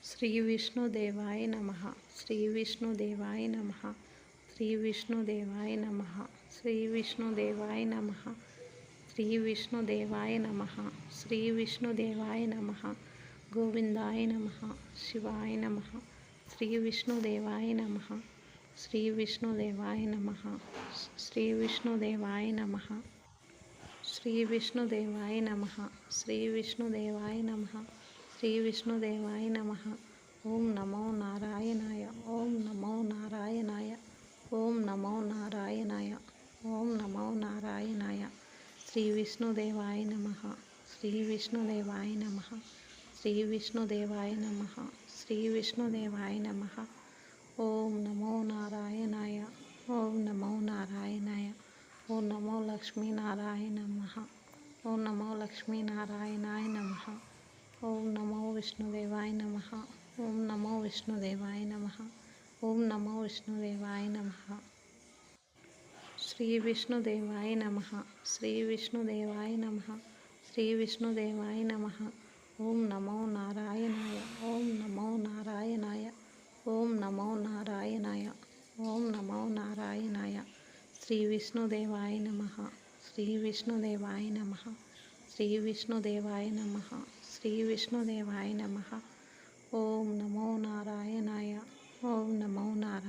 श्री विष्णुदेवाय नमः। श्री विष्णुदेवाय नमः। श्री विष्णुदेवाय नमः। श्री विष्णुदेवाय नमः। श्री विष्णुदेवाय नमः। श्री विष्णुदेवाय नमः। गोविंदाय नमः। शिवाय नमः। श्री विष्णुदेवाय नमः। श्री विष्णुदेवाय नमः। श्री विष्णुदेवाय नमः। श्री विष्णुदेवाय नमः। श्री विष्णुदेवाय नमः। श्री विष्णुदेवाय नमः। ओम नमो नारायणाय। ओम नमो नारायणाय। ओम नमो नारायणाय। ओम नमो नारायणाय। श्री विष्णुदेवाय नमः। श्री विष्णुदेवाय नमः। श्री विष्णुदेवाय नमः। श्री विष्णुदेवाय नमः। ओम नमो नारायणाय। ओम नमो नारायणाय। ओम नमो लक्ष्मी नारायण नमः। ओम नमो लक्ष्मी नारायणाय नमः। ओम नमो विष्णुदेवाय नमः। ओम नमो विष्णुदेवाय नमः। ओम नमो विष्णुदेवाय नमः। श्री विष्णुदेवाय नमः। श्री विष्णुदेवाय नमः। श्री विष्णुदेवाय नमः। ओम नमो नारायणाय। ओम नमो नारायणाय। ओम नमो नारायणाय। ओम नमो नारायणाय। श्री विष्णुदेवाय नमः। श्री विष्णुदेवाय नमः। श्री विष्णुदेवाय नमः। श्री विष्णुदेवाय नमः। ओम नमो नारायणाय। ओम नमो नारायणाय।